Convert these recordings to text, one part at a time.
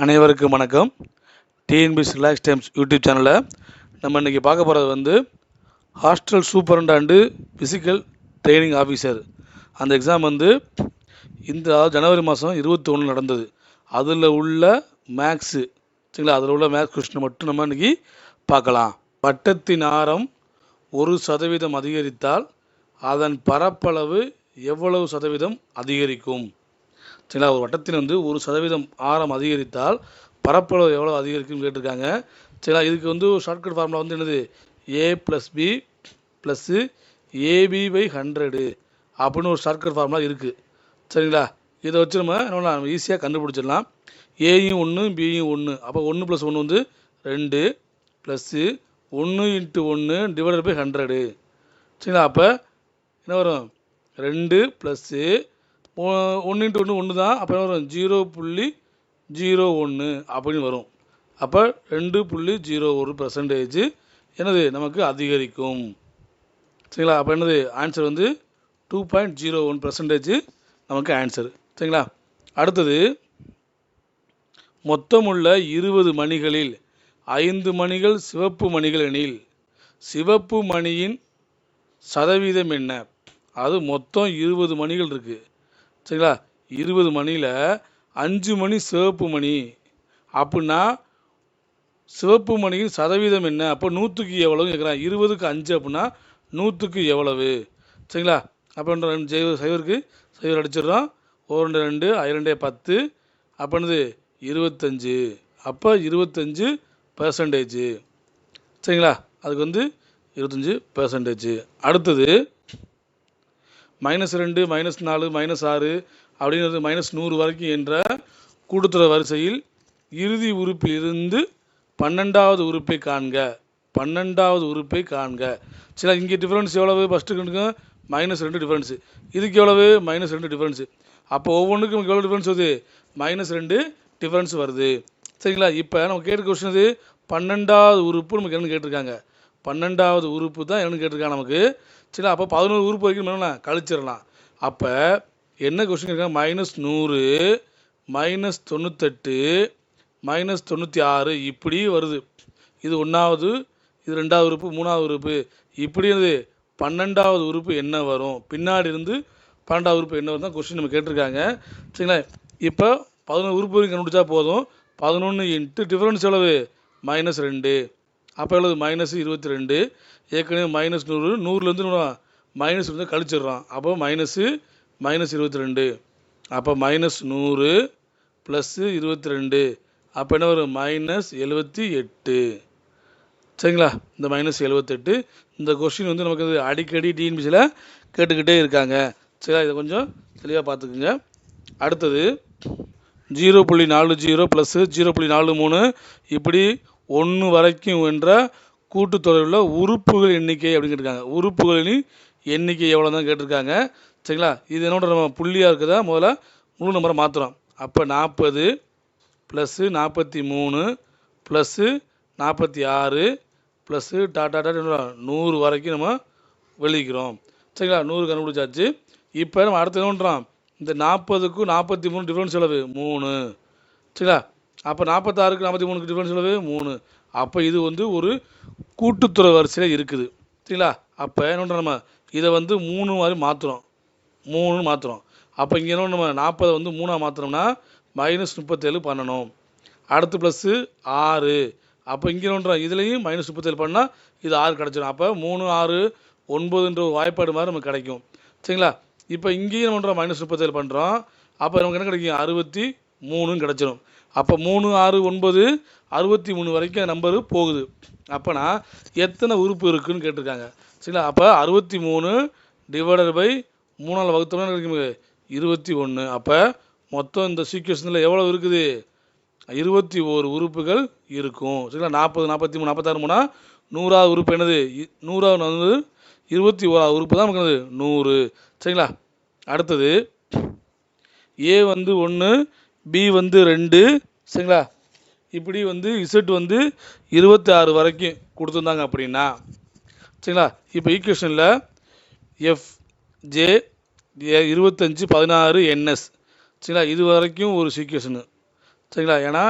அனைவருக்கும் வணக்கம். TNPSC relax times YouTube சேனலில் நம்ம இன்றைக்கி பார்க்க போகிறது வந்து hostel superintendent and physical training officer அந்த எக்ஸாம் வந்து ஜனவரி மாதம் 21 நடந்தது. அதில் உள்ள மேக்ஸு சரிங்களா, அதில் உள்ள மேக்ஸ் கொஸ்டினை மட்டும் நம்ம இன்றைக்கி பார்க்கலாம். வட்டத்தின் ஆரம் 1% அதிகரித்தால் அதன் பரப்பளவு எவ்வளவு சதவீதம் அதிகரிக்கும்? சரிங்களா, ஒரு வட்டத்தின் வந்து 1% ஆரம் அதிகரித்தால் பரப்பளவு எவ்வளோ அதிகரிக்கும்னு கேட்டிருக்காங்க. சரிங்களா, இதுக்கு வந்து ஒரு ஷார்ட்கட் ஃபார்முலா வந்து என்னது, a+b + ab/100 அப்படின்னு ஒரு ஷார்ட்கட் ஃபார்முலா இருக்குது. சரிங்களா, இதை வச்சு நம்ம ஈஸியாக கண்டுபிடிச்சிடலாம். ஏயும் 1 பியும் 1, அப்போ 1 + 1 வந்து 2 + 1 × 1 / 100. சரிங்களா, அப்போ என்ன வரும், 2 + 1 × 1 1 தான். அப்போ என்ன வரும், 0.01 அப்படின்னு வரும். அப்போ 2.01% என்னது நமக்கு அதிகரிக்கும். சரிங்களா, அப்போ என்னது ஆன்சர் வந்து 2.01% நமக்கு ஆன்சர். சரிங்களா, அடுத்தது மொத்தமுள்ள 20 மணிகளில் 5 மணிகள் சிவப்பு மணிகள் எனில் சிவப்பு மணியின் சதவீதம் என்ன? அது மொத்தம் 20 மணிகள் இருக்குது. சரிங்களா, 20 மணியில் 5 மணி சிவப்பு மணி அப்படின்னா சிவப்பு மணியின் சதவீதம் என்ன? அப்போ 100க்கு எவ்வளவு கேட்குறான். 20க்கு 5 அப்படின்னா 100க்கு எவ்வளவு? சரிங்களா, அப்போ சைவருக்கு சைவர் அடிச்சிடுறோம். 1 2 2 10, அப்போ என்னது 25. அப்போ 25%. சரிங்களா, அதுக்கு வந்து 25%. அடுத்தது -2 -4 -6 அப்படிங்கிறது -100 வரைக்கும் என்ற கூட்டுத்தொடர் வரிசையில் இறுதி உறுப்பில் இருந்து 12வது உறுப்பை காண்க. 12வது உறுப்பை காண்க. சரி, இங்கே டிஃபரன்ஸ் எவ்வளவு? ஃபஸ்ட்டுக்கு -2 டிஃபரன்ஸு, இதுக்கு எவ்வளவு? -2 டிஃபரன்ஸு. அப்போ ஒவ்வொன்றுக்கும் நமக்கு எவ்வளோ டிஃபரன்ஸ் வருது? -2 டிஃபரன்ஸ் வருது. சரிங்களா, இப்போ நம்ம கேட்ட கொஸ்டின் இது 12வது உறுப்பு நமக்கு என்னன்னு கேட்டிருக்காங்க. 12வது உறுப்பு தான் என்னன்னு கேட்டிருக்காங்க நமக்கு. சரி, அப்போ 11 உறுப்பு வரைக்கும் என்னன்னா கழிச்சிடலாம். அப்போ என்ன கொஸ்டின் இருக்காங்க, -100 -98 -96 இப்படி வருது. இது 1வது, இது 2வது உறுப்பு, 3வது உறுப்பு, இப்படி என்னது 12வது உறுப்பு என்ன வரும்? பின்னாடி இருந்து 12வது உறுப்பு என்ன வரும் தான் கொஸ்டின் நம்ம கேட்டிருக்காங்க. சரிங்களா, இப்போ 11 உறுப்பு வரைக்கும் கண்டுபிடிச்சா போதும். 11 × டிஃபரன்ஸ் எவ்வளவு? -2. அப்போ எவ்வளவு? -22. ஏற்கனவே -100, 100லேருந்து -2 கழிச்சிடுறோம். அப்போ -22. அப்போ -100 + 22, அப்போ என்ன வரும்? -78. சரிங்களா, இந்த -78 இந்த கொஸ்டின் வந்து நமக்கு அடிக்கடி டிஎன்பிசியில் கேட்டுக்கிட்டே இருக்காங்க. சரிங்களா, இதை கொஞ்சம் தெளிவாக பார்த்துக்குங்க. அடுத்தது 0.40 + 0.43 இப்படி 1 வரைக்கும் என்ற கூட்டுத்தொடரில் உறுப்புகள் எண்ணிக்கை அப்படின்னு கேட்டிருக்காங்க. உறுப்புகளின் எண்ணிக்கை எவ்வளோ தான் கேட்டிருக்காங்க. சரிங்களா, இது என்னோட நம்ம புள்ளியாக இருக்குதா, முதல்ல முழு நம்பரை மாற்றுறோம். அப்போ 40 + 43 + 46 + 100 வரைக்கும் நம்ம வெளிக்கிறோம். சரிங்களா, 100 கண்டுபிடிச்சாச்சு. இப்போ நம்ம அடுத்து என்ன பண்ணுறோம், இந்த 40க்கும் 43 டிஃபரன்ஸ் எவ்வளவு? 3. சரிங்களா, அப்போ 46க்கு 43க்கு டிஃபரன்ஸ் எவ்வளவு? 3. அப்போ இது வந்து ஒரு கூட்டுத்தொடர் வரிசையில் இருக்குது. சரிங்களா, அப்போ என்ன பண்ணுறோம், நம்ம இதை வந்து 3 மாதிரி மாற்றுறோம். 3 மாற்றுறோம். அப்போ இங்கே என்ன நம்ம 40 வந்து 3ஆக மாற்றினோம்னா -37 பண்ணணும். அடுத்து +6. அப்போ இங்கே என்ன பண்ணுறோம், இதுலேயும் -37 பண்ணால் இது 6 கிடச்சிடும். அப்போ 3 6 9ன்ற வாய்ப்பாடு மாதிரி நமக்கு கிடைக்கும். சரிங்களா, இப்போ இங்கேயும் என்ன பண்ணுறோம், -37 பண்ணுறோம். அப்போ நமக்கு என்ன கிடைக்கும்? 63 கிடச்சிடும். அப்போ 3 6 9 63 வரைக்கும் நம்பரு போகுது. அப்போனா எத்தனை உறுப்பு இருக்குதுன்னு கேட்டிருக்காங்க. சரிங்களா, அப்போ 63 ÷ 3ஆல் வகுத்தோம்னா கிடைக்கும் 21. அப்போ மொத்தம் இந்த சீக்வென்ஸில் எவ்வளோ இருக்குது? 21 உறுப்புகள் இருக்கும். சரிங்களா, 40 43 46 3 100வது உறுப்பு என்னது? 100வது வந்து 21வது உறுப்பு தான் நமக்கு 100. சரிங்களா, அடுத்தது ஏ வந்து 1, பி வந்து 2. சரிங்களா, இப்படி வந்து இசட் வந்து 26 வரைக்கும் கொடுத்துருந்தாங்க அப்படின்னா. சரிங்களா, இப்போ ஈக்குவேஷனில் FJ 25 16 NS. சரிங்களா, இது வரைக்கும் ஒரு சீக்வேஷனு. சரிங்களா, ஏன்னா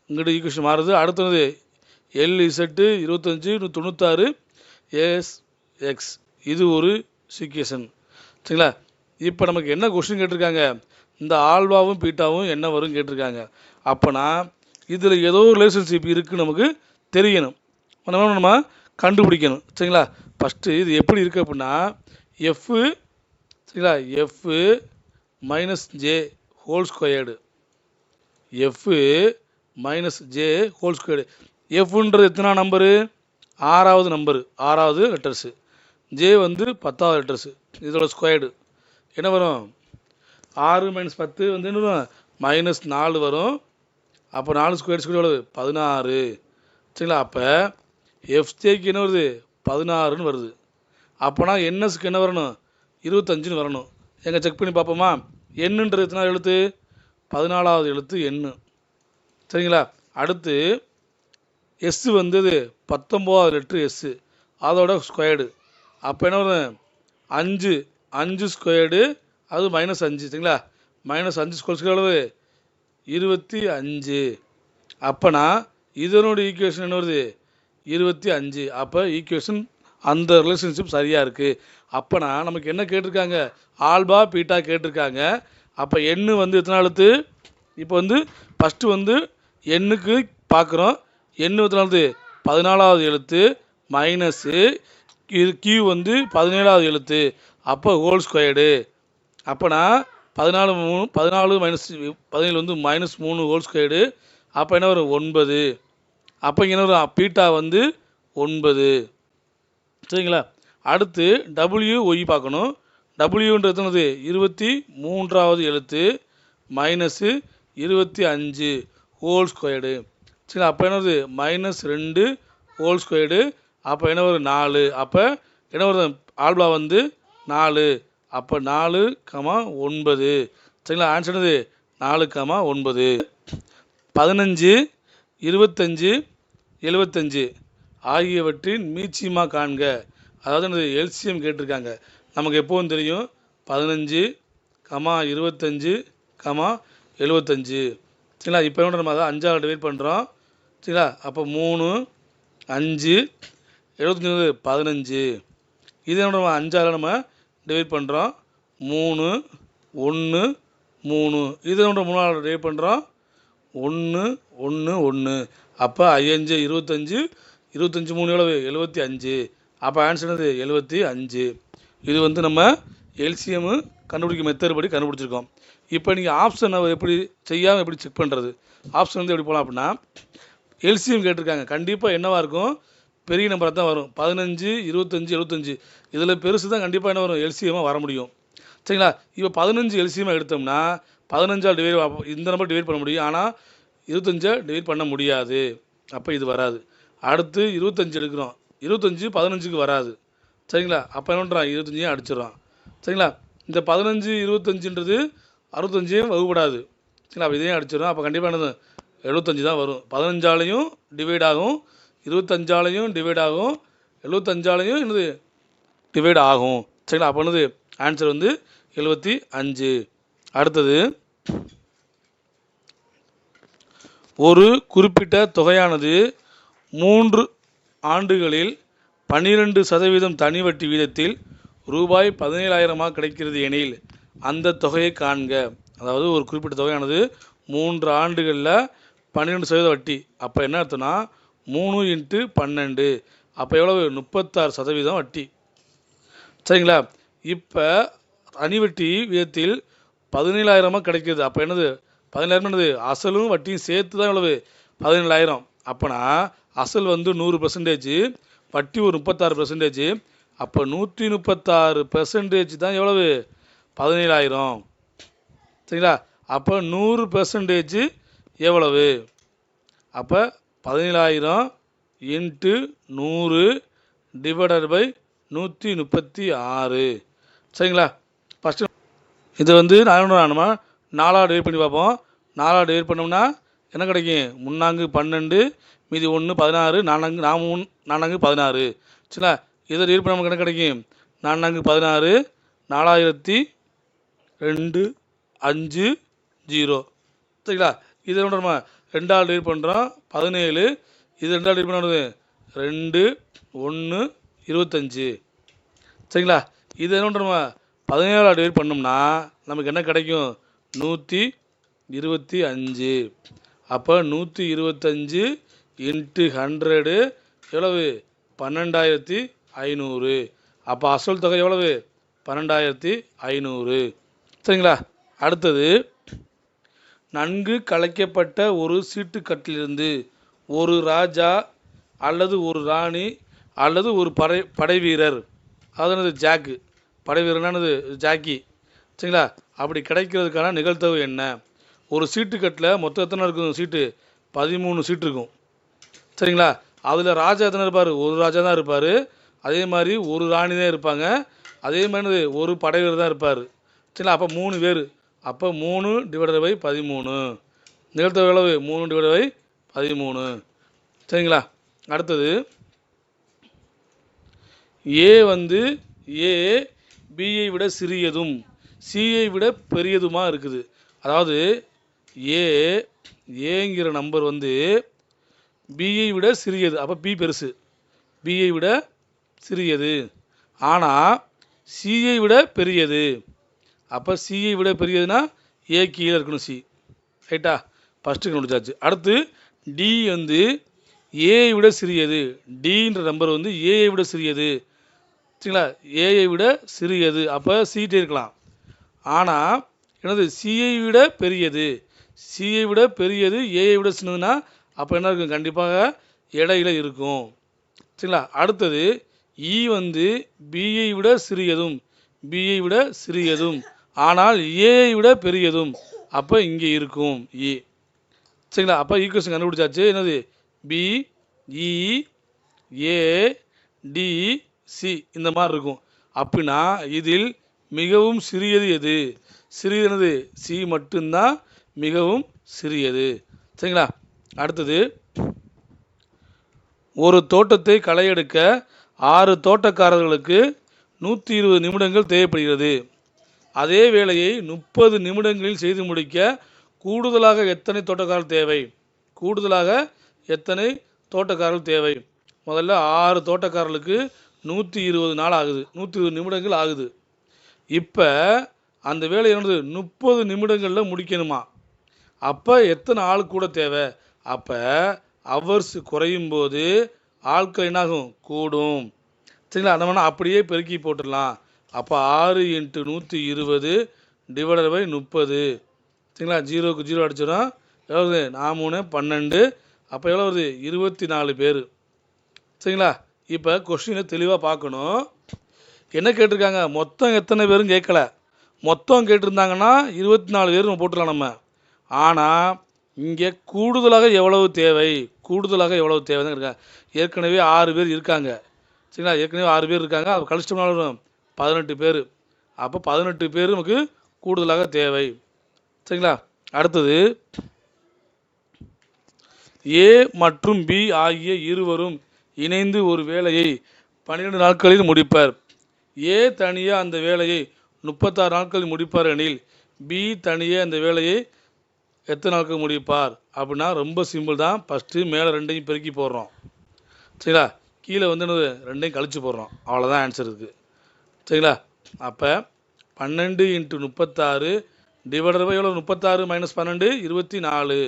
இங்கிட்ட ஈக்குவேஷன் மாறுது. அடுத்தது LZ 25 96 ASX இது ஒரு ஈக்குவேஷன். சரிங்களா? இப்போ நமக்கு என்ன கொஸ்டின் கேட்டிருக்காங்க, இந்த ஆல்பாவும் பீட்டாவும் என்ன வரும் கேட்டிருக்காங்க. அப்போனா இதில் ஏதோ ரிலேஷன்ஷிப் இருக்குது நமக்கு தெரியணும், நம்ம கண்டுபிடிக்கணும். சரிங்களா? ஃபஸ்ட்டு இது எப்படி இருக்குது அப்படின்னா எஃப், சரிங்களா, F minus J whole squared, F minus J whole squared. எஃப்ன்றது எத்தனை நம்பரு, 6வது நம்பரு, 6வது லெட்டர்ஸு. ஜே வந்து 10வது லெட்டர்ஸு. இதோட ஸ்கொயர்டு என்ன வரும், 6 மைனஸ் 10 வந்து என்ன வரும், -4 வரும். அப்போ 4 ஸ்கொயர் எவ்வளவு, 16. சரிங்களா? அப்போ எஃப்ஜேக்கு என்ன வருது, 16ன்னு வருது. அப்போனா என்எஸ்க்கு என்ன வரணும், 25ன்னு வரணும். எங்கே செக் பண்ணி பார்ப்போமா? என்னன்றது எத்தனாவது எழுத்து, 14வது எழுத்து எண்ணு. சரிங்களா? அடுத்து எஸ் வந்தது 19வது லெட்ரு எஸ்ஸு, அதோட ஸ்கொயர்டு. அப்போ என்ன வரும், 5, 5 ஸ்கொயர்டு, அது -5. சரிங்களா? -5 ஸ்கொயர் எவ்வளவு, 25. அப்போனா இதனுடைய ஈக்குவேஷன் என்ன வருது, 25. அப்போ ஈக்குவேஷன் அந்த ரிலேஷன்ஷிப் சரியாக இருக்குது. அப்போனா நமக்கு என்ன கேட்டிருக்காங்க, ஆல்பா பீட்டா கேட்டிருக்காங்க. அப்போ எண்ணு வந்து எத்தனை எழுத்து, இப்போ வந்து ஃபஸ்ட்டு வந்து எண்ணுக்கு பார்க்குறோம். எண்ணு எத்தனை எழுத்து, 14வது எழுத்து, மைனஸு இது கியூ வந்து 17வது எழுத்து. அப்போ ஹோல் ஸ்கொயர்டு. அப்போனா 14 மைனஸ் 17 வந்து -3 ஹோல் ஸ்கொயர்டு. அப்போ என்ன வரும், 9. அப்போ இங்கே என்ன வரும், பீட்டா வந்து 9. சரிங்களா? அடுத்து WY பார்க்கணும். டபிள்யூன்றது எத்தனது, 23வது எழுத்து, மைனஸு 25 ஹோல் ஸ்கொயர்டு. சரி, அப்போ என்னது, -2 ஹோல் ஸ்கொயர்டு. அப்போ என்ன வரும், 4. அப்போ என்ன வரும், ஆல்பா வந்து 4. அப்போ 4, 9. சரிங்களா? ஆன்சர் என்னது, 4, 9. 15, 25, 75 ஆகியவற்றின் மீச்சிமா காண்க. அதாவது என்னது, எல்சிஎம் கேட்டிருக்காங்க. நமக்கு எப்போவும் தெரியும் 15, 25, 75. சரிங்களா? இப்போ என்ன நம்ம அதை 5ஆல் டிவைட் பண்ணுறோம். சரிங்களா? அப்போ 3, 5, 75 15. இது என்ன நம்ம 5ஆல் நம்ம டிவைட் பண்ணுறோம். 3, 1, 3. இது என்ன 3ஆல் டிவைட் பண்ணுறோம். 1, 1, 1. அப்போ 5, 25, 25 3 எவ்வளவு, 75. அப்போ ஆன்சர் என்னது, 75. இது வந்து நம்ம எல்சிஎம் கண்டுபிடிக்க மெத்தட் படி கண்டுபிடிச்சிருக்கோம். இப்போ நீங்கள் ஆப்ஷன் எப்படி செய்யாமல் எப்படி செக் பண்ணுறது, ஆப்ஷன் வந்து எப்படி போகலாம் அப்படின்னா, எல்சிஎம் கேட்டிருக்காங்க. கண்டிப்பாக என்னவாக இருக்கும், பெரிய நம்பராக தான் வரும். 15, 25, 75 இதில் பெருசு தான் கண்டிப்பாக என்ன வரும், எல்சிஎம்மாக வர முடியும். சரிங்களா? இப்போ 15 எல்சிஎம்மாக எடுத்தோம்னா 15ஆல் டிவைட், இந்த நம்பர் டிவைட் பண்ண முடியும். ஆனால் 25 டிவைட் பண்ண முடியாது. அப்போ இது வராது. அடுத்து 25 எடுக்கிறோம். 25 15க்கு வராது. சரிங்களா? அப்போ என்ன பண்ணுறான், 25 அடிச்சிடறான். சரிங்களா? இந்த 15, 25ன்றது 65 வகுப்படாது. சரிங்களா? அப்போ இதையும் அடிச்சிடறோம். அப்போ கண்டிப்பாக என்னது, 75 தான் வரும். 15ஆலையும் டிவைட் ஆகும், 25ஆலையும் டிவைட் ஆகும், 75ஆலையும் என்னது டிவைட் ஆகும். சரிங்களா? அப்போ என்னது ஆன்சர் வந்து 75. அடுத்தது, ஒரு குறிப்பிட்ட தொகையானது 3 ஆண்டுகளில் 12% தனி வட்டி வீதத்தில் ரூபாய் 17,000 கிடைக்கிறது எனில் அந்த தொகையை காண்க. அதாவது ஒரு குறிப்பிட்ட தொகையானது 3 ஆண்டுகளில் 12% வட்டி. அப்போ என்ன அர்த்தம்னா 3 × 12. அப்போ எவ்வளவு, 36% வட்டி. சரிங்களா? இப்போ தனி வட்டி வீதத்தில் 17,000 கிடைக்கிறது. அப்போ என்னது, 17,000 என்னது, அசலும் வட்டியும் சேர்த்து தான் எவ்வளவு, 17,000. அப்போனா அசல் வந்து 100%, வட்டி ஒரு 36%. அப்போ 136% தான் எவ்வளவு, 17,000. சரிங்களா? அப்போ 100% எவ்வளவு, அப்போ 17,000 × 100 ÷ 136. சரிங்களா? ஃபஸ்ட்டு இது வந்து நம்ம 4ஆல் டிவைட் பண்ணி பார்ப்போம். 4ஆல் டிவைட் பண்ணோம்னா என்ன கிடைக்கும், 3 × 12 மீதி 1 16, 4 16. சரிங்களா? இதை டிவைட் பண்ண நமக்கு என்ன கிடைக்கும், 4 16, 400250. சரிங்களா? இது என்ன நம்ம 2ஆல் டிவைட் பண்ணுறோம் 17. இது 2ஆல் டிவைட் பண்ணுறது 2 1 25. சரிங்களா? இது என்ன நம்ம 17ஆல் டிவைட் பண்ணோம்னா நமக்கு என்ன கிடைக்கும்? 125. அப்போ 125 இன்ட்டு 100 எவ்வளவு? 12,500. அப்போ அசல் தொகை எவ்வளவு? 12,500. சரிங்களா? அடுத்தது, நன்கு கலைக்கப்பட்ட ஒரு சீட்டுக்கட்டிலிருந்து ஒரு ராஜா அல்லது ஒரு ராணி அல்லது ஒரு படை வீரர், அதாவது ஜாக்கு, படை வீரனானது ஜாக்கி, சரிங்களா? அப்படி கிடைக்கிறதுக்கான நிகழ்தகவு என்ன? ஒரு சீட்டுக்கட்டில் மொத்தம் எத்தனை இருக்கும் சீட்டு? 13 சீட்டு இருக்கும். சரிங்களா? அதில் ராஜா எத்தனை இருப்பார்? ஒரு ராஜா தான் இருப்பார். அதே மாதிரி ஒரு ராணி தான் இருப்பாங்க. அதே மாதிரி ஒரு படை வீரர் தான் இருப்பார். சரிங்களா? அப்போ 3 பேர். அப்போ 3/13. நிகழ்தகவு எவ்வளவு? 3/13. சரிங்களா? அடுத்தது, ஏ வந்து ஏ பியை விட சிறியதும் சியை விட பெரியதுமா இருக்குது. அதாவது ஏங்கிற நம்பர் வந்து பியை விட சிறியது. அப்போ பி பெருசு, பியை விட சிறியது. ஆனால் சியை விட பெரியது. அப்போ சியை விட பெரியதுன்னா ஏ கீழே இருக்கணும், சி. ரைட்டா? ஃபஸ்ட்டு கண்டுபிடிச்சாச்சு. அடுத்து, டி வந்து ஏஐ விட சிறியது. டின்ற நம்பர் வந்து ஏஐ விட சிறியது. சரிங்களா? ஏஐ விட சிறியது. அப்போ சிட்டே இருக்கலாம். ஆனால் என்னது? சிஐ விட பெரியது. சிஐ விட பெரியது ஏஐ விட சின்னதுன்னா அப்போ என்ன இருக்கும்? கண்டிப்பாக இடையில இருக்கும். சரிங்களா? அடுத்தது, இ வந்து பிஐ விட சிறியதும் பிஐ விட சிறியதும் ஆனால் ஏஐ விட பெரியதும். அப்போ இங்கே இருக்கும் இ. சரிங்களா? அப்போ ஈக்குவேஷன் கண்டுபிடிச்சாச்சு. என்னது? பி இ ஏ டி சி இந்த மாதிரி இருக்கும். அப்படின்னா இதில் மிகவும் சிறியது எது? சிறியது என்னது? சி மட்டும்தான் மிகவும் சிறியது. சரிங்களா? அடுத்தது, ஒரு தோட்டத்தை களையெடுக்க 6 தோட்டக்காரர்களுக்கு 120 நிமிடங்கள் தேவைப்படுகிறது. அதே வேலையை 30 நிமிடங்களில் செய்து முடிக்க கூடுதலாக எத்தனை தோட்டக்காரர்கள் தேவை? கூடுதலாக எத்தனை தோட்டக்காரர்கள் தேவை? முதல்ல 6 தோட்டக்காரர்களுக்கு 120 நாள் ஆகுது, 120 நிமிடங்கள் ஆகுது. இப்போ அந்த வேலை என்னது? 30 நிமிடங்களில் முடிக்கணுமா? அப்போ எத்தனை ஆள் கூட தேவை? அப்போ ஹவர்ஸ் குறையும் போது ஆட்கள் என்னாகும்? கூடும். சரிங்களா? நம்ம அப்படியே பெருக்கி போட்டுடலாம். அப்போ 6 × 120 ÷ 30. சரிங்களா? 0க்கு 0 அடிச்சிடும். எவ்வளவு? 4 3 12. அப்போ எவ்வளோ வருது? 24 பேர். சரிங்களா? இப்போ கொஸ்டினை தெளிவாக பார்க்கணும். என்ன கேட்டிருக்காங்க? மொத்தம் எத்தனை பேரும் கேட்கல. மொத்தம் கேட்டிருந்தாங்கன்னா 24 பேர் நம்ம போட்டுடலாம் நம்ம. ஆனால் இங்கே கூடுதலாக எவ்வளவு தேவை? கூடுதலாக எவ்வளவு தேவைன்னு இருக்காங்க. ஏற்கனவே 6 பேர் இருக்காங்க. சரிங்களா? ஏற்கனவே 6 பேர் இருக்காங்க. அது கழிச்சிட்டோம்னாலும் 18 பேர். அப்போ 18 பேர் நமக்கு கூடுதலாக தேவை. சரிங்களா? அடுத்தது, ஏ மற்றும் பி ஆகிய இருவரும் இணைந்து ஒரு வேலையை 12 நாட்களில் முடிப்பர். ஏ தனியாக அந்த வேலையை 36 நாட்களில் முடிப்பார் எனில் பி தனியாக அந்த வேலையை எத்தனை நாட்கள் முடிப்பார்? அப்படின்னா ரொம்ப சிம்பிள் தான். ஃபஸ்ட்டு மேலே 2ஐயும் பெருக்கி போடுறோம். சரிங்களா? கீழே வந்து 2ஐயும் கழிச்சு போடுறோம். அவ்வளோதான் ஆன்சர் இருக்குது. சரிங்களா? அப்போ 12 × 36 டிவைடட் பை எவ்வளோ? 36 - 12 24.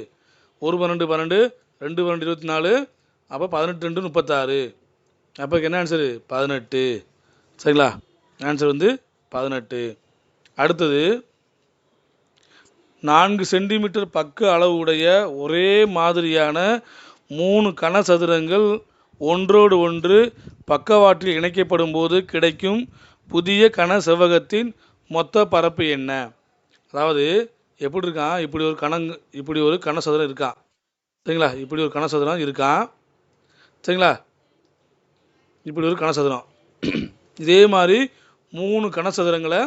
1 12 12, 2 12 24. அப்போ 18 2 36. அப்போ என்ன ஆன்சரு? 18. சரிங்களா? ஆன்சர் வந்து 18. அடுத்தது, 4 சென்டிமீட்டர் பக்க அளவு உடைய ஒரே மாதிரியான 3 கனசதுரங்கள் ஒன்றோடு ஒன்று பக்கவாட்டில் இணைக்கப்படும் போது கிடைக்கும் புதிய கன செவ்வகத்தின் மொத்த பரப்பு என்ன? அதாவது எப்படி இருக்கான்? இப்படி ஒரு கனசதுரம் இருக்கான். சரிங்களா? இப்படி ஒரு கனசதுரம் இருக்கான். சரிங்களா? இப்படி ஒரு கனசதுரம். இதே மாதிரி 3 கனசதுரங்களை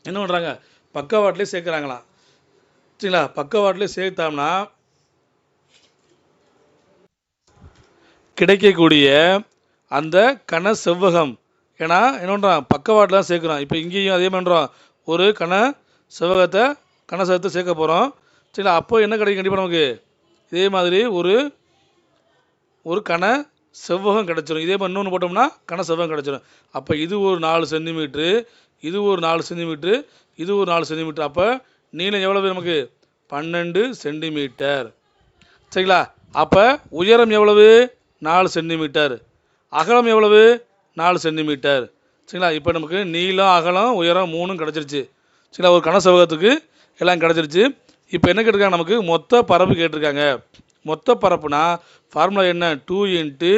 என்ன பண்ணுறாங்க? பக்கவாட்டிலே சேர்க்குறாங்களாம். சரிங்களா? பக்கவாட்டிலே சேர்த்தோம்னா கிடைக்கக்கூடிய அந்த கன செவ்வகம், ஏன்னா என்ன பண்ணுறான்? பக்கவாட்டில் தான் சேர்க்குறோம். இப்போ இங்கேயும் அதே பண்ணுறோம். ஒரு கன செவ்வகத்தை சேர்க்க போகிறோம். சரிங்களா. அப்போ என்ன கிடைக்கும் கண்டிப்பாக நமக்கு இதே மாதிரி ஒரு ஒரு கன செவ்வகம் கிடச்சிரும். இதே மாதிரி இன்னொன்று போட்டோம்னா கன செவ்வகம் கிடச்சிரும். அப்போ இது ஒரு 4 சென்டிமீட்ரு, இது ஒரு 4 சென்டிமீட்ரு, இது ஒரு 4 சென்டிமீட்ரு. அப்போ நீளம் எவ்வளவு நமக்கு 12 சென்டிமீட்டர். சரிங்களா. அப்போ உயரம் எவ்வளவு 4 சென்டிமீட்டர், அகலம் எவ்வளவு 4 சென்டிமீட்டர். சரிங்களா. இப்போ நமக்கு நீளம் அகலம் உயரம் 3 கிடச்சிருச்சு. சரிங்களா. ஒரு கன செவ்வகத்துக்கு எல்லாம் கிடச்சிருச்சு. இப்போ என்ன கேட்டிருக்காங்க நமக்கு மொத்த பரப்பு கேட்டிருக்காங்க. மொத்த பரப்புனா ஃபார்முலா என்ன 2 இன்ட்டு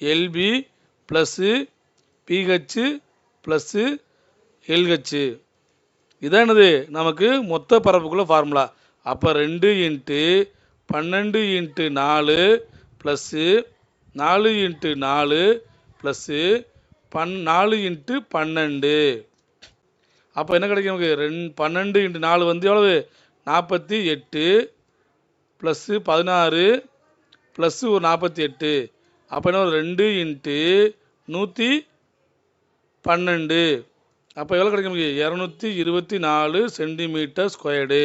எல்பி ப்ளஸ்ஸு பிஹெச்சு ப்ளஸ்ஸு எல்ஹெச்சு. இதான் என்னது நமக்கு மொத்த பரப்புக்குள்ள ஃபார்முலா. அப்போ 2 into 12 into 4 plus 4 into 4 plus 4 into 12. அப்போ என்ன கிடைக்கும் நமக்கு 12 இன்ட்டு 4 வந்து எவ்வளவு 48 ப்ளஸ்ஸு 16 ப்ளஸ்ஸு ஒரு 48. அப்போ என்ன 2 இன்ட்டு 112. அப்போ எவ்வளோ கிடைக்கும் நமக்கு 224 சென்டிமீட்டர் ஸ்கொயர்டு.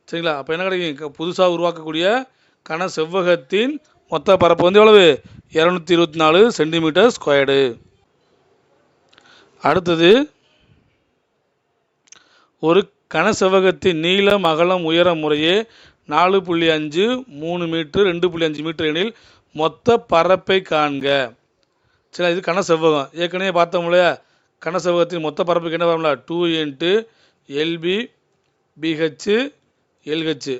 சரிங்களா. அப்போ என்ன கிடைக்கும் புதுசாக உருவாக்கக்கூடிய கன செவ்வகத்தின் மொத்த பரப்பு வந்து எவ்வளவு 224 சென்டிமீட்டர் ஸ்கொயர்டு. அடுத்தது ஒரு கன செவ்வகத்தின் நீளம் அகலம் உயரம் முறையே 4.5 3 மீட்டர் 2.5 மீட்டர் எனில் மொத்த பரப்பை காண்க. சரி, இது கன செவ்வகம் ஏற்கனவே பார்த்தோம் இல்லையா. கன செவ்வகத்தின் மொத்த பரப்புக்கு என்ன ஃபார்முலா 2 இன்ட்டு எல்பி பிஹெச்சு எல்ஹெச்சு.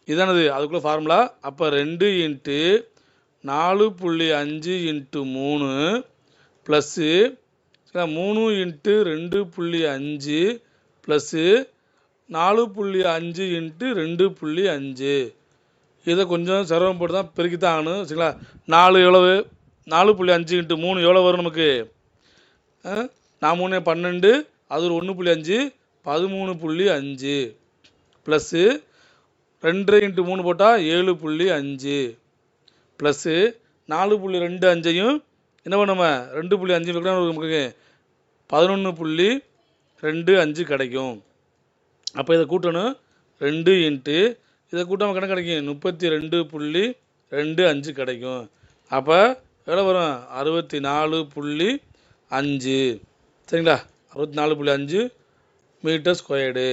இதானது அதுக்குள்ள ஃபார்முலா. அப்போ 2 into 4.5 into 3 plus 3 into 2.5 plus 4.5 into 2.5. இதை கொஞ்சம் சிரமப்பட்டு தான் பெருக்கி தான் ஆகணும். சரிங்களா. 4 எவ்வளவு 4.5 இன்ட்டு 3 எவ்வளோ வரும் நமக்கு 4 12 அது ஒரு 1.5 13.5 ப்ளஸ்ஸு 2 இன்ட்டு 3 போட்டால் 7.5 ப்ளஸ்ஸு 4.25 என்ன பண்ணும் 2.5 நமக்கு 11.25 கிடைக்கும். அப்போ இதை கூட்டணும் 2 இன்ட்டு இதை கூட்டாமல் கணக்கு கிடைக்கும் 32.25 கிடைக்கும். அப்போ எவ்வளோ வரும் 64.5. சரிங்களா. 64.5 மீட்டர் ஸ்கொயர்டு.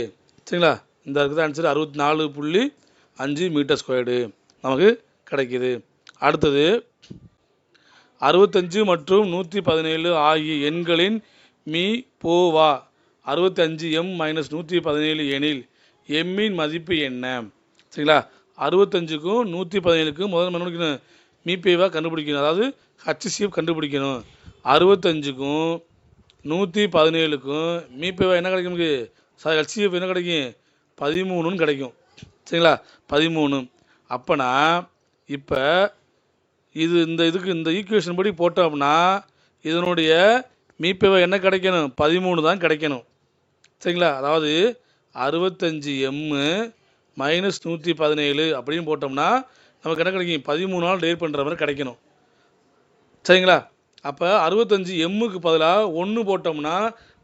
சரிங்களா. இந்த இருக்குது ஆன்சர் 64.5 மீட்டர் ஸ்கொயர்டு நமக்கு கிடைக்கிது. அடுத்தது 65 மற்றும் 117 ஆகிய எண்களின் மீ போவா 65 m மைனஸ் 117 எனில் எம்மின் மதிப்பு என்ன. சரிங்களா. 65க்கும் 117க்கும் முதல்ல கண்டுபிடிக்கணும் மீபேவா கண்டுபிடிக்கணும், அதாவது ஹச்சிசிஎஃப் கண்டுபிடிக்கணும். 65க்கும் 117க்கும் மீபேவா என்ன கிடைக்கும் நமக்கு ஹச்சிசிஎஃப் என்ன கிடைக்கும் 13ன்னு கிடைக்கும். சரிங்களா. 13. அப்போனா இப்போ இதுக்கு இந்த ஈக்குவேஷன் படி போட்டோம்னா இதனுடைய மீபேவா என்ன கிடைக்கணும் 13 தான் கிடைக்கணும். சரிங்களா. அதாவது 65 m மைனஸ் 117 அப்படின்னு போட்டோம்னா நமக்கு என்ன கிடைக்கும் 13 டிவைட் பண்ணுற மாதிரி கிடைக்கணும். சரிங்களா. அப்போ 65 எம்முக்கு பதிலாக 1 போட்டோம்னா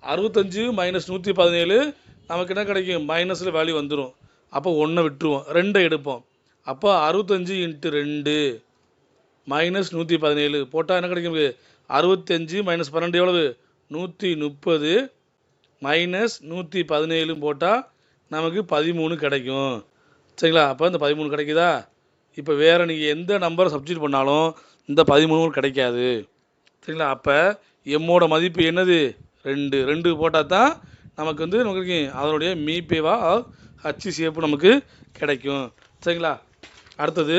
65 மைனஸ் 117 நமக்கு என்ன கிடைக்கும் மைனஸில் வேல்யூ வந்துடும். அப்போ 1 விட்டுருவோம் 2 எடுப்போம். அப்போ 65 இன்ட்டு 2 மைனஸ் 117 போட்டால் என்ன கிடைக்கும் 65 மைனஸ் 12 எவ்வளவு 130 மைனஸ் 117 போட்டால் நமக்கு 13 கிடைக்கும். சரிங்களா. அப்போ இந்த 13 கிடைக்குதா. இப்போ வேறு நீங்கள் எந்த நம்பரை சப்ஸ்டியூட் பண்ணாலும் இந்த 13 கிடைக்காது. சரிங்களா. அப்போ எம்மோட மதிப்பு என்னது 2 போட்டால் தான் நமக்கு வந்து நமக்கு அதனுடைய மீபேவா ஹச்சிசிஎஃப் நமக்கு கிடைக்கும். சரிங்களா. அடுத்தது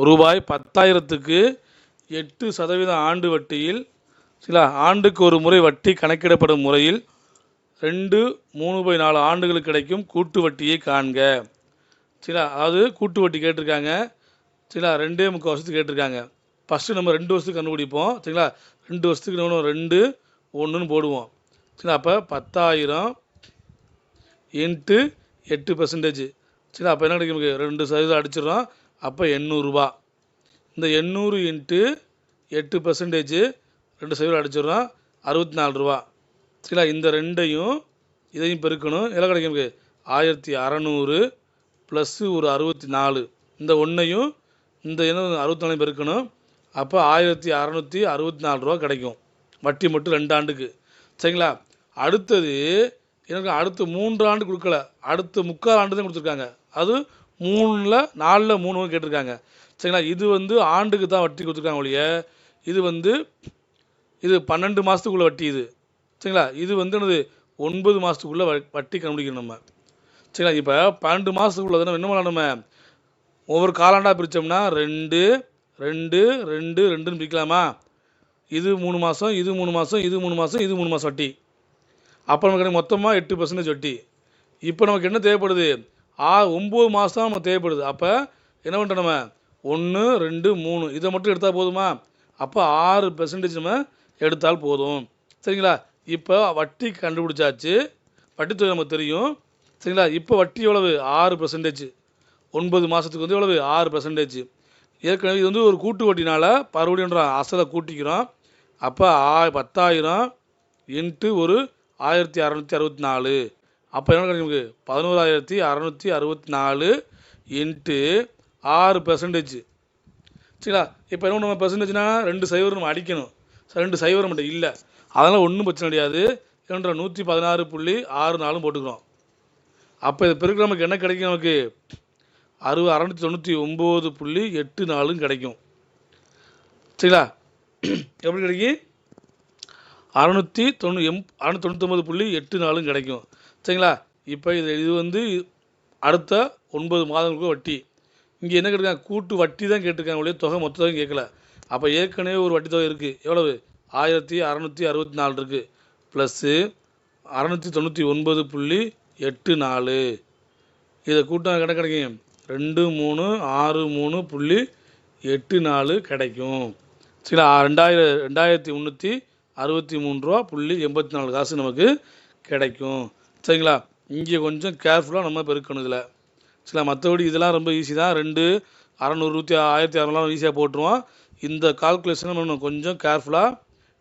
ரூபாய் 10,000க்கு 8% ஆண்டு வட்டியில் சில ஆண்டுக்கு ஒரு முறை வட்டி கணக்கிடப்படும் முறையில் 2/3/4 ஆண்டுகளுக்கு கிடைக்கும் கூட்டு வட்டியை காண்க. சரிங்களா. அதாவது கூட்டு வட்டி கேட்டிருக்காங்க. சரிங்களா. 2.75 வருஷத்துக்கு கேட்டிருக்காங்க. ஃபஸ்ட்டு நம்ம 2 வருஷத்துக்கு கண்டுபிடிப்போம். சரிங்களா. 2 வருஷத்துக்கு நம்ம 2 1ன்னு போடுவோம். சரிங்களா. அப்போ 10,000 இன்ட்டு 8%. சரிங்களா. அப்போ என்ன கிடைக்கும் 2% அடிச்சிடறோம். அப்போ 800 ரூபா. இந்த 800 இன்ட்டு 8% 2% அடிச்சிடறோம் 64 ரூபா. சரிங்களா. இந்த ரெண்டையும் இதையும் பெருக்கணும். எவ்வளோ கிடைக்கும் நமக்கு 1600 ப்ளஸ் ஒரு 64 இந்த ஒன்றையும் இந்த என்ன 64 பெருக்கணும். அப்போ 1664 ரூபா கிடைக்கும் வட்டி மட்டும் 2 ஆண்டுக்கு. சரிங்களா? அடுத்தது எனக்கு அடுத்து 3 ஆண்டு கொடுக்கல, அடுத்து 3/4 ஆண்டு தான் கொடுத்துருக்காங்க. அது 3ல் 4ல் 3 கேட்டிருக்காங்க. சரிங்களா? இது வந்து ஆண்டுக்கு தான் வட்டி கொடுத்துருக்காங்க ஒழிய இது 12 மாதத்துக்குள்ள வட்டி இது. சரிங்களா? இது வந்து என்னது 9 மாதத்துக்குள்ளே வட்டி கண்டுபிடிக்கணும் நம்ம. சரிங்களா? இப்போ 12 மாதத்துக்குள்ள தானே என்ன பண்ணலாம் நம்ம ஒவ்வொரு காலாண்டாக பிரித்தோம்னா 2 2 2 2ன்னு பிரிக்கலாமா? இது 3 மாதம், இது 3 மாதம், இது 3 மாதம், இது 3 மாதம் வட்டி. அப்போ நமக்கு மொத்தமாக 8% வட்டி. இப்போ நமக்கு என்ன தேவைப்படுது? 9 மாதம் தான் நமக்கு தேவைப்படுது. அப்போ என்ன பண்ணுறோம் நம்ம 1 2 3 இதை மட்டும் எடுத்தால் போதுமா? அப்போ 6% நம்ம எடுத்தால் போதும். சரிங்களா? இப்போ வட்டி கண்டுபிடிச்சாச்சு, வட்டி தொகை நமக்கு தெரியும். சரிங்களா? இப்போ வட்டி எவ்வளவு? 6%. 9 மாதத்துக்கு வந்து எவ்வளவு? 6%. ஏற்கனவே இது வந்து ஒரு கூட்டு வட்டினால மறுபடியும் அசலை கூட்டிக்கிறோம். அப்போ 10,000 இன்ட்டு ஒரு 1664. அப்போ என்ன கிடைக்கும் நமக்கு? 11,664 இன்ட்டு 6%. சரிங்களா? இப்போ என்ன நம்ம பெர்சன்டேஜ்னா 2 சைவர் நம்ம அடிக்கணும். 2 சைவர் மட்டும் இல்லை, அதனால் ஒன்றும் பிரச்சனை கிடையாது. 116.64 போட்டுக்கிறோம். அப்போ இது பெருக்கு நமக்கு என்ன கிடைக்கும்? நமக்கு 699.84 கிடைக்கும். சரிங்களா? எப்படி கிடைக்கும்? 699.84 கிடைக்கும். சரிங்களா? இப்போ இது வந்து அடுத்த 9 மாதங்களுக்கு வட்டி. இங்கே என்ன கேட்டிருக்காங்க? கூட்டு வட்டி தான் கேட்டிருக்காங்க ஒழிய தொகை மொத்த தொகை கேட்கல. அப்போ ஏற்கனவே ஒரு வட்டி தொகை இருக்குது. எவ்வளவு? 1664 இருக்குது. ப்ளஸ்ஸு 699.84. இதை கூட்டம் என்ன கிடைக்கும்? 2363.84 கிடைக்கும். சரிங்களா? 2363.84 காசு நமக்கு கிடைக்கும். சரிங்களா? இங்கே கொஞ்சம் கேர்ஃபுல்லாக நம்ம பெருக்கணும் இதில். சரிங்களா? மற்றபடி இதெல்லாம் ரொம்ப ஈஸி தான். 2 600 1600 ஈஸியாக போட்டுருவோம். இந்த கால்குலேஷன் நம்ம கொஞ்சம் கேர்ஃபுல்லாக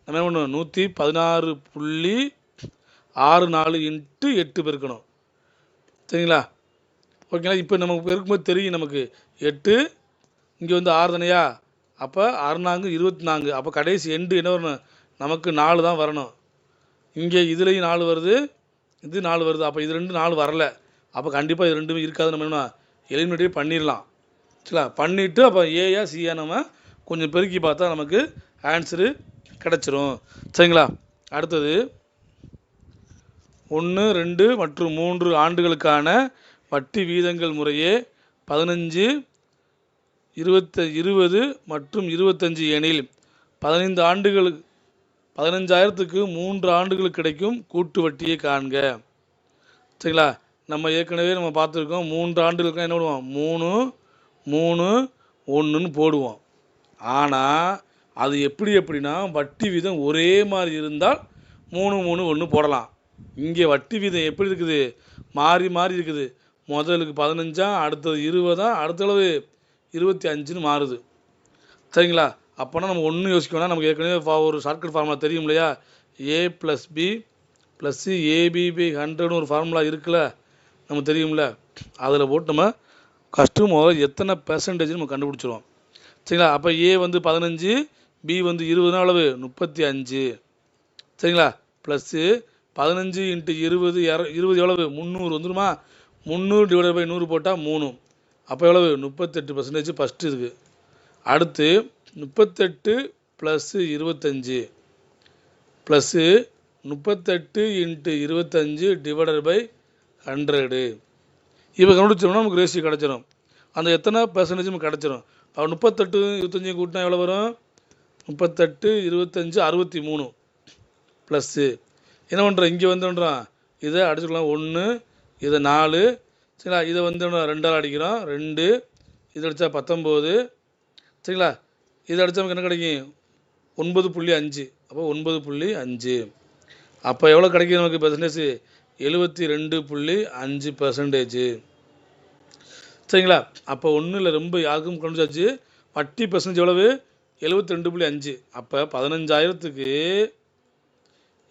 நம்ம என்ன பண்ணணும்? 116.64 இன்ட்டு 8 பெருக்கணும். சரிங்களா? ஓகேங்களா? இப்போ நமக்கு பெருக்கும்போது தெரியும் நமக்கு 8 இங்கே வந்து 6 தானையா? அப்போ 6 24. அப்போ கடைசி எண்டு என்ன வரணும்? நமக்கு 4 தான் வரணும். இங்கே இதுலேயும் 4 வருது, இது 4 வருது. அப்போ இது 2 4 வரல. அப்போ கண்டிப்பாக இது ரெண்டுமே இருக்காது. நம்ம என்ன எலிமினேட்டே பண்ணிடலாம். சரிங்களா? பண்ணிவிட்டு அப்போ ஏயா சியா நம்ம கொஞ்சம் பெருக்கி பார்த்தா நமக்கு ஆன்சரு கிடச்சிரும். சரிங்களா? அடுத்தது 1 2 மற்றும் 3 ஆண்டுகளுக்கான வட்டி வீதங்கள் முறையே 15 20 மற்றும் 25 எனில் 15 ஆண்டுகளுக்கு 15,000க்கு 3 ஆண்டுகளுக்கு கிடைக்கும் கூட்டு வட்டியை காண்க. சரிங்களா? நம்ம ஏற்கனவே நம்ம பார்த்துருக்கோம். 3 ஆண்டுகளுக்கு என்ன பண்ணுவோம்? 3 3 1ன்னு போடுவோம். ஆனால் அது எப்படின்னா வட்டி வீதம் ஒரே மாதிரி இருந்தால் 3 3 1 போடலாம். இங்கே வட்டி வீதம் எப்படி இருக்குது? மாறி மாறி இருக்குது. முதலுக்கு 15, அடுத்தது 20, அடுத்த அளவு 25ன்னு மாறுது. சரிங்களா? அப்போனா நம்ம ஒன்றும் யோசிக்க வேணாம். நமக்கு ஏற்கனவே ஒரு ஷார்ட்கட் ஃபார்முலா தெரியும் இல்லையா? A + B + AB/100ன்னு ஒரு ஃபார்முலா இருக்குல்ல, நமக்கு தெரியும்ல. அதில் போட்டு நம்ம கஸ்டமர் எத்தனை பெர்சன்டேஜ் நம்ம கண்டுபிடிச்சிருவோம். சரிங்களா? அப்போ A வந்து 15, B வந்து 20 அளவு 35. சரிங்களா? ப்ளஸ்ஸு 15 × 20 20 எவ்வளவு? 300 வந்துடுமா? 300/100 போட்டால் 3. அப்போ எவ்வளவு? 38% ஃபஸ்ட்டு இருக்குது. அடுத்து 38 + 25 ப்ளஸ்ஸு 38 × 25 ÷ 100. இப்போ கண்டுபிடிச்சோம்னா நமக்கு ரேஷியோ கிடச்சிரும். அந்த எத்தனை பெர்சன்டேஜ் நமக்கு கிடச்சிரும். அப்போ 38 25 கூட்டினா எவ்வளோ வரும்? 38 25 63 ப்ளஸ்ஸு என்ன பண்ணுறோம்? இங்கே வந்துடுறோம், இதை அடிச்சுக்கலாம் 1, இதை 4. சரிங்களா? இதை வந்து 2ஆல் அடிக்கிறோம் 2, இதை அடித்தா 19. சரிங்களா? இதை அடித்தா நமக்கு என்ன கிடைக்கும்? 9.5. அப்போ 9.5. அப்போ எவ்வளோ கிடைக்கும் நமக்கு பெர்சன்டேஜ்? 72.5%. சரிங்களா? அப்போ ஒன்றும் இல்லை, ரொம்ப யாருக்கும் கண்டுச்சாச்சு. வட்டி பெர்சன்டேஜ் எவ்வளவு? 72.5. அப்போ 15,000க்கு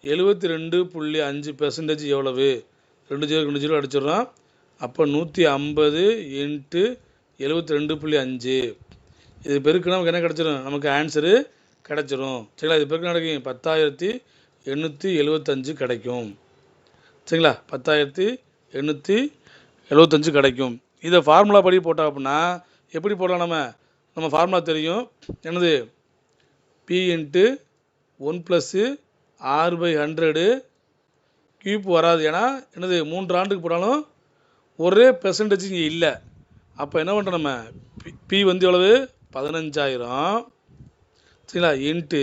72.5% எவ்வளவு? 2 ஜீரோ அடிச்சிடுறோம். அப்போ 150 இன்ட்டு 72.5 இது பெருக்கு நமக்கு என்ன கிடச்சிரும்? நமக்கு ஆன்சரு கிடச்சிரும். சரிங்களா? இது பெருக்கு கிடைக்கும் 10,875 கிடைக்கும். சரிங்களா? 10,875 கிடைக்கும். இதை ஃபார்முலா படி போட்டோம் அப்படின்னா எப்படி போடலாம்? நம்ம ஃபார்முலா தெரியும். என்னது? பி இன்ட்டு 1 + r/100 கியூப் வராது. ஏன்னா என்னது 3 ஆண்டுக்கு போட்டாலும் ஒரே பெர்சன்டேஜ் இங்கே இல்லை. அப்போ என்ன பண்ணுறோம்? நம்ம பி வந்து எவ்வளவு? 15,000. சரிங்களா? இன்ட்டு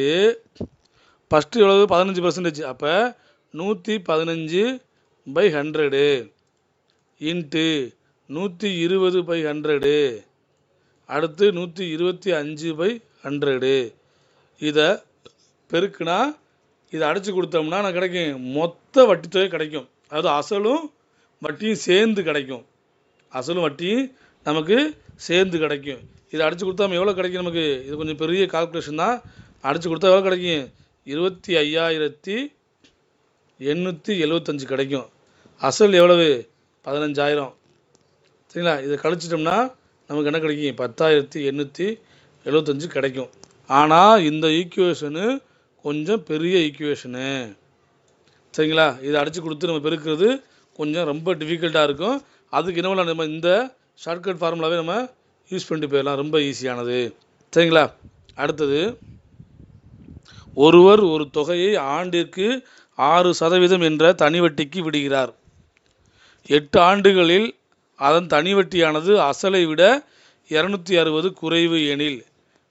ஃபஸ்ட்டு எவ்வளவு? 15%. அப்போ 115/100 இன்ட்டு 120/100 அடுத்து 125/100 இதை பெருக்குனா இதை அடித்து கொடுத்தோம்னா நான் கிடைக்கும் மொத்த வட்டி தொகை கிடைக்கும். அதாவது அசலும் வட்டியும் சேர்ந்து கிடைக்கும். அசலும் வட்டியும் நமக்கு சேர்ந்து கிடைக்கும். இதை அடித்து கொடுத்தா நம்ம எவ்வளோ கிடைக்கும்? நமக்கு இது கொஞ்சம் பெரிய கால்குலேஷன் தான். அடித்து கொடுத்தா எவ்வளோ கிடைக்கும்? 25,875 கிடைக்கும். அசல் எவ்வளவு? 15,000. சரிங்களா? இதை கழிச்சிட்டோம்னா நமக்கு என்ன கிடைக்கும்? 10,875 கிடைக்கும். ஆனால் இந்த ஈக்குவேஷனு கொஞ்சம் பெரிய ஈக்குவேஷனு. சரிங்களா? இதை அடித்து கொடுத்து நம்ம பெருக்கிறது கொஞ்சம் ரொம்ப டிஃபிகல்ட்டாக இருக்கும். அதுக்கு என்ன நம்ம இந்த ஷார்ட்கட் ஃபார்முலாவே நம்ம யூஸ் பண்ணிட்டு போயிடலாம். ரொம்ப ஈஸியானது. சரிங்களா? அடுத்தது, ஒருவர் ஒரு தொகையை ஆண்டிற்கு 6% என்ற தனி வட்டிக்கு விடுகிறார். 8 ஆண்டுகளில் அதன் தனி வட்டியானது அசலை விட 260 குறைவு எனில்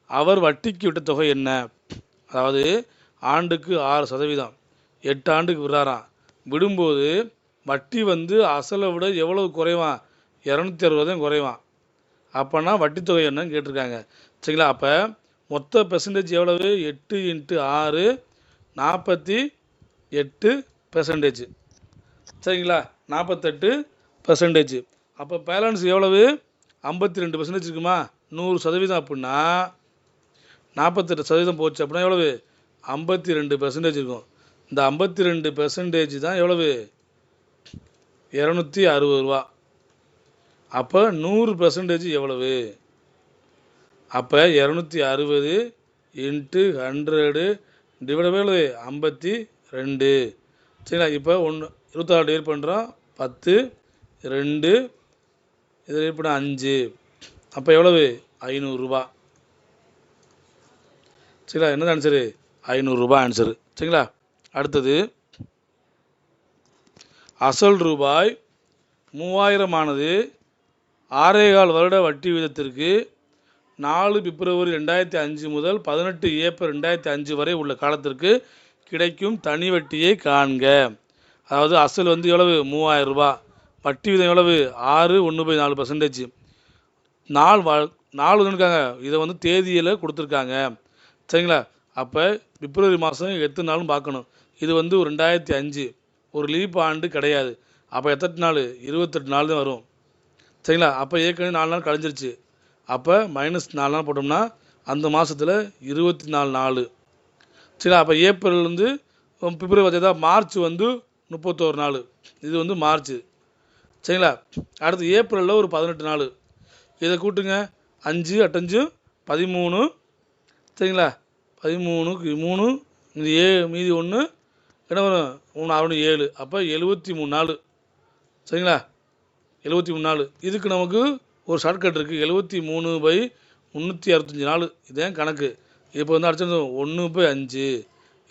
அவர் வட்டிக்கு விட்ட தொகை என்ன? அதாவது ஆண்டுக்கு 6%, 8 ஆண்டுக்கு விடுறாராம். விடும்போது வட்டி வந்து அசலை விட எவ்வளவு குறைவான்? 260 குறைவான். அப்போனா வட்டி தொகை என்னன்னு கேட்டிருக்காங்க. சரிங்களா? அப்போ மொத்த பெர்சன்டேஜ் எவ்வளவு? 8 × 6 48%. சரிங்களா? 48%. அப்போ பேலன்ஸ் எவ்வளவு? 52% இருக்குமா? 100% அப்படின்னா 48% போச்சு அப்படின்னா எவ்வளவு? 52% இருக்கும். இந்த 52% தான் எவ்வளவு? 260 ரூபா. அப்போ 100% எவ்வளவு? அப்போ 260 × 100 டிவைட் 52. சரிங்களா? இப்போ 26 டிவைட் பண்ணுறோம். 10 2 இதில் டிவைட் பண்ண 5. அப்போ எவ்வளவு? 500 ரூபா. சரிங்களா? என்னது ஆன்சரு? 500 ரூபா ஆன்சரு. சரிங்களா? அடுத்தது, அசல் ரூபாய் 3000 ஆனது 6.25 வருட வட்டி வீதத்திற்கு 4 பிப்ரவரி 2005 முதல் 18 ஏப்ரல் 2005 வரை உள்ள காலத்திற்கு கிடைக்கும் தனி வட்டியை காண்க. அதாவது அசல் வந்து எவ்வளவு? 3000 ரூபா. வட்டி வீதம் எவ்வளவு? 6.1/4%. நாலு இருக்காங்க. இதை வந்து தேதியில் கொடுத்துருக்காங்க. சரிங்களா? அப்போ பிப்ரவரி மாதம் எத்தனை நாளும் பார்க்கணும். இது வந்து 2005 ஒரு லீப் ஆண்டு கிடையாது. அப்போ எத்தனை நாள்? 28 நாள் தான் வரும். சரிங்களா? அப்போ ஏற்கனவே 4 நாள் கழிஞ்சிருச்சு. அப்போ -4 நாள் போட்டோம்னா அந்த மாதத்தில் 24 நாள். சரிங்களா? அப்போ ஏப்ரல்லேருந்து பிப்ரவரி பார்த்தா மார்ச் வந்து 31 நாள். இது வந்து மார்ச். சரிங்களா? அடுத்து ஏப்ரலில் ஒரு 18 நாள். இதை கூட்டுங்க. 5 8 13. சரிங்களா? 13க்கு 3 மீதி 1 என்ன வரும்? 3 6 7. அப்போ 73 நாள். சரிங்களா? 73 நாள். இதுக்கு நமக்கு ஒரு ஷார்ட்கட் இருக்குது. 73/365 நாள். இதே கணக்கு. இப்போ வந்து அடிச்சது 1/5.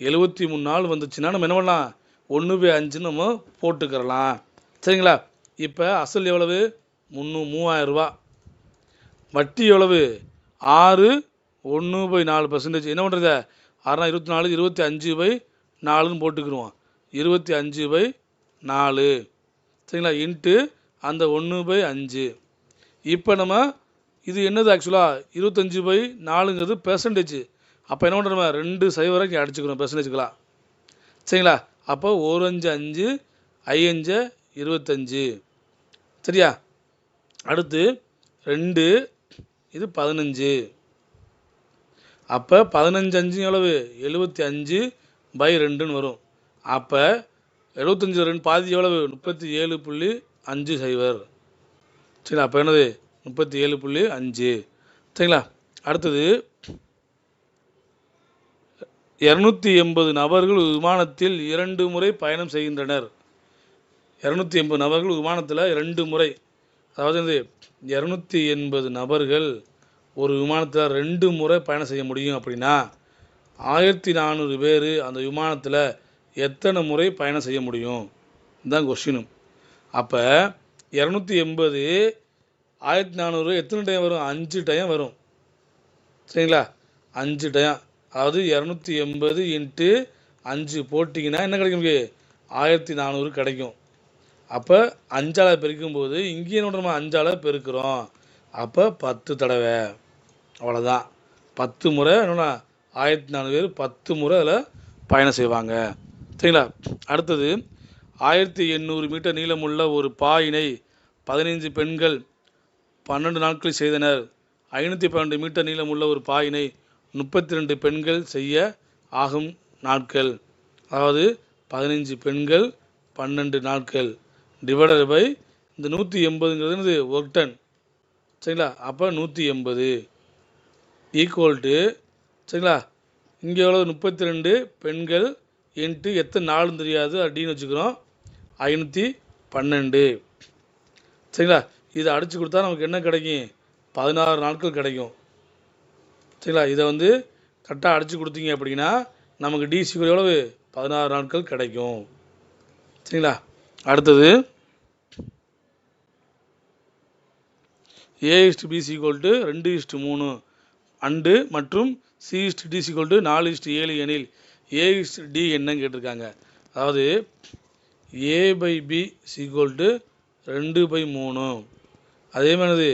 73 நாள் வந்துச்சுன்னா நம்ம என்ன பண்ணலாம்? 1/5 நம்ம போட்டுக்கிறலாம். சரிங்களா? இப்போ அசல் எவ்வளவு? 3000 ரூபா. வட்டி எவ்வளவு? 6.1/4%. என்ன பண்ணுறது? 6 24 25/4ன்னு போட்டுக்கிடுவோம். 25/4. சரிங்களா? இன்ட்டு அந்த 1/5. இப்போ நம்ம இது என்னது? ஆக்சுவலாக 25/4ங்கிறது பெர்சன்டேஜ். அப்போ என்ன பண்ணுறோம்? 2 0 வரைக்கும் அடிச்சுக்கிறோம் பெர்சன்டேஜுக்கெலாம். சரிங்களா? அப்போ 1 5 5 5 25. சரியா? அடுத்து 2 இது 15. அப்போ 15 5 எவ்வளவு? 75/2ன்னு வரும். அப்போ 75 2 பாதி எவ்வளவு 37.50 சரிங்களா. அப்போ என்னது 37.5 சரிங்களா. அடுத்தது 280 நபர்கள் விமானத்தில் 2 முறை பயணம் செய்கின்றனர். 280 நபர்கள் விமானத்தில் 2 முறை, அதாவது 280 நபர்கள் ஒரு விமானத்தில் 2 முறை பயணம் செய்ய முடியும் அப்படின்னா 1400 பேர் அந்த விமானத்தில் எத்தனை முறை பயணம் செய்ய முடியும் இதுதான் கொஸ்டினும். அப்போ 280 1400 எத்தனை டைம் வரும்? 5 டைம் வரும் சரிங்களா. 5 டைம், அதாவது 280 × 5 போட்டிங்கன்னா என்ன கிடைக்கும்? 1400 கிடைக்கும். அப்போ 5ஆல் பெருக்கும்போது இங்கே நம்ம 5ஆல் பெருக்கிறோம். அப்போ 10 தடவை, அவ்வளோதான். 10 முறை என்னன்னா 1400 பேர் 10 முறை அதில் பயணம் செய்வாங்க சரிங்களா. அடுத்தது 1800 மீட்டர் நீளமுள்ள ஒரு பாயினை 15 பெண்கள் 12 நாட்களில் செய்தனர். 512 மீட்டர் நீளமுள்ள ஒரு பாயினை 32 பெண்கள் செய்ய ஆகும் நாட்கள், அதாவது 15 பெண்கள் 12 நாட்கள் டிவைடட் பை இந்த 180ங்கிறது ஒர்க் டன் சரிங்களா. அப்போ 180 ஈக்குவல் டு சரிங்களா. இங்கே எவ்வளோ 32 பெண்கள் இன்ட்டு எத்தனை நாளும் தெரியாது அப்படின்னு வச்சுக்கிறோம் 512 சரிங்களா. இதை அடித்து கொடுத்தா நமக்கு என்ன கிடைக்கும்? 16 நாட்கள் கிடைக்கும் சரிங்களா. இதை கரெக்டாக அடித்து கொடுத்தீங்க அப்படின்னா நமக்கு டிசி எவ்வளவு 16 நாட்கள் கிடைக்கும் சரிங்களா. அடுத்தது A/B = 2:3 அண்டு மற்றும் C/D = 4:7 எனில் A/D என்னன்னு கேட்டிருக்காங்க. அதாவது A/B = 2/3, அதே மாதிரி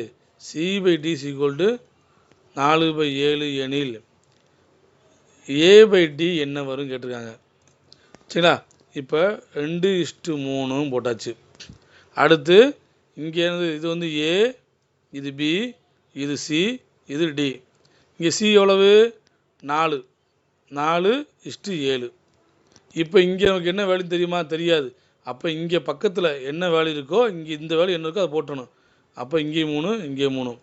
C/D = 4/7 எனில் A/D என்ன வரும் கேட்டிருக்காங்க சரிங்களா. இப்போ 2:3 போட்டாச்சு. அடுத்து இங்கே இது A, இது B, இது C, இது D. இங்கே C எவ்வளவு 4, 4:7. இப்போ இங்கே நமக்கு என்ன வேல்யூ தெரியுமா? தெரியாது. அப்போ இங்கே பக்கத்தில் என்ன வேல்யூ இருக்கோ இங்கே இந்த வேல்யூ என்ன இருக்கோ அதை போட்டணும். அப்போ இங்கே 3, இங்கே 3.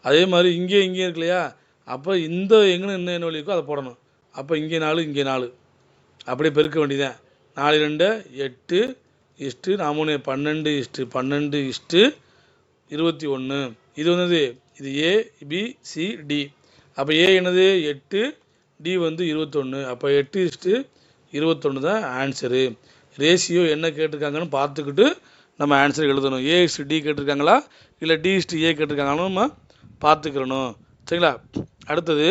அதே மாதிரி இங்கே இருக்கு இல்லையா, அப்போ இந்த எங்கே என்ன வேல்யூ இருக்கோ அதை போடணும். அப்போ இங்கே 4, இங்கே 4, அப்படியே பெருக்க வேண்டியதான். 4 2 8 இஸ்ட்டு 4 12 12 21. இது இது A, B, C, D. அப்போ A என்னது 8, D 21. அப்போ 8:21 தான் ஆன்சரு. ரேஷியோ என்ன கேட்டிருக்காங்கன்னு பார்த்துக்கிட்டு நம்ம ஆன்சர் எழுதணும். A/D கேட்டிருக்காங்களா இல்லை D/A கேட்டிருக்காங்கன்னு நம்ம பார்த்துக்கிறணும் சரிங்களா. அடுத்தது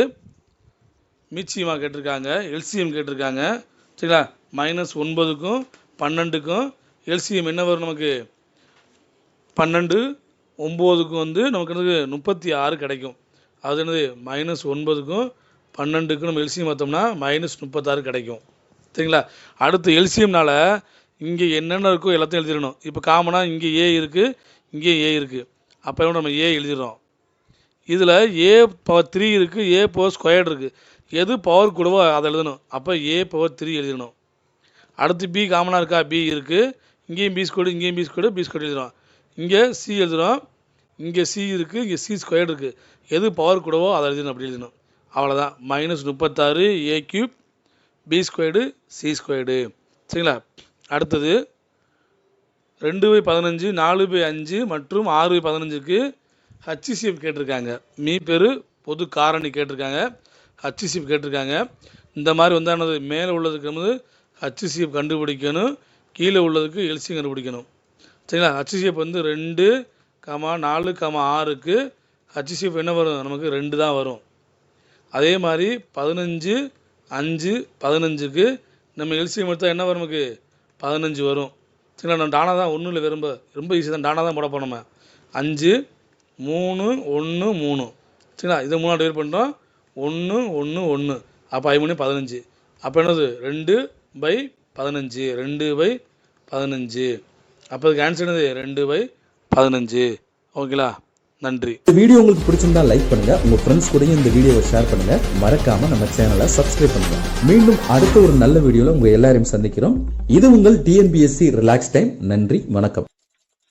மீச்சியமா கேட்டிருக்காங்க, எல்சிஎம் கேட்டிருக்காங்க சரிங்களா. -9க்கும் 12க்கும் எல்சிஎம் என்ன வரும்? நமக்கு 12 9க்கும் நமக்கு 36 கிடைக்கும். அது -9க்கும் 12க்கும் நம்ம எல்சிஎம் பார்த்தோம்னா -36 கிடைக்கும் சரிங்களா. அடுத்து எல்சிஎம்னால இங்கே என்னென்ன இருக்கோ எல்லாத்தையும் எழுதிடணும். இப்போ காமனாக இங்கே A இருக்குது, இங்கே A இருக்குது. அப்போ நம்ம A எழுதிடுறோம். இதில் A/3 இருக்குது, A² இருக்குது. எது பவர் கூடவோ அதை எழுதணும். அப்போ A/3 எழுதணும். அடுத்து B காமனாக இருக்கா? B இருக்குது, இங்கேயும் B², இங்கேயும் B² எழுதுகிறோம். இங்கே C எழுதுகிறோம், இங்கே C இருக்குது, இங்கே C² இருக்குது. எது பவர் கூடவோ அதை எழுதணும், அப்படி எழுதணும். அவ்வளோதான். -36 A³ B² C² சரிங்களா. அடுத்தது 2/15 4/5 மற்றும் 6/15க்கு HCF கேட்டிருக்காங்க. மீப்பெரு பொது காரணி கேட்டிருக்காங்க, HCF கேட்டிருக்காங்க. இந்த மாதிரி வந்தானது மேலே உள்ளதுக்கு HCF கண்டுபிடிக்கணும், கீழே உள்ளதுக்கு எல்சிஎம் கண்டுபிடிக்கணும் சரிங்களா. HCF 2, 4, 6க்கு HCF என்ன வரும்? நமக்கு 2 தான் வரும். அதே மாதிரி 15, 5, 15க்கு நம்ம எல்சிஎம் எடுத்தால் என்ன வரும்? நமக்கு 15 வரும் சரிங்களா. நான் டானா தான் ஒன்றும் இல்லை, ரொம்ப ஈஸி தான், டானா தான் போட போனோம். 5, 3, 1, 3 சரிங்களா. இதை 3 டிவைட் பண்ணுறோம், 1, 1, 1. அப்போ 5 15. அப்போ என்னது 2/15, 2/15. அப்போ அதுக்கு ஆன்சர் என்னது 2/15. ஓகேங்களா. நன்றி. இந்த வீடியோ உங்களுக்கு பிடிச்சிருந்தா லைக் பண்ணுங்க, உங்க ஃப்ரெண்ட்ஸ் கூட இந்த வீடியோவை ஷேர் பண்ணுங்க, மறக்காம நம்ம சேனலை சப்ஸ்கிரைப் பண்ணுங்க. மீண்டும் அடுத்த ஒரு நல்ல வீடியோல உங்க எல்லாரையும் சந்திக்கிறோம். இது உங்கள் டிஎன்பிஎஸ்சி ரிலாக்ஸ் டைம். நன்றி, வணக்கம்.